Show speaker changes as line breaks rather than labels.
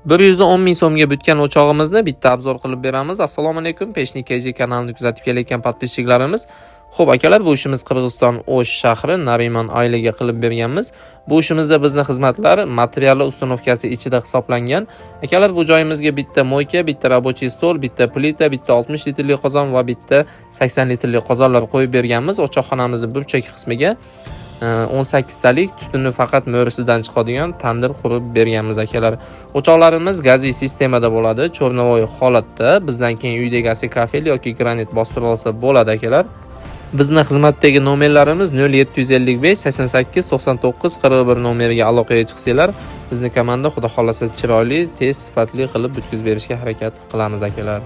110 ming so'mga bitgan o'chog'imizni bitta obzor qilib beramiz. Assalomu alaykum, Peshnik KG kanalini kuzatib kelayotgan podpисчикларimiz. Xo'p akalar, bu ishimiz Qirg'iziston O'sh shahri Narimon oilaga qilib berganmiz. Bu ishimizda bizning xizmatlar material uстановкasi ichida hisoblangan. Akalar, bu joyimizga bitta moyka, bitta рабочий stol, bitta plita, bitta 60 litrli qozon va bitta 80 litrli qozonlar qo'yib berganmiz. O'choqxonamizning burchak qismiga 18 talik tutuni faqat mo'risidan chiqadigan tandir qurib berganmiz akalar. O'choqlarimiz gazli sistemada bo'ladi, cho'rnavoy holatda. Bizdan keyin uydagi egasi kafel yoki granit bostirib olsa bo'ladi akalar. Bizning xizmatdagi nomerlarimiz 0755 88 99 41 nomeriga aloqaga chiqsanglar, bizning komanda xudo xolasa chiroyli, tez, sifatli qilib bitkazib berishga harakat qilamiz akalar.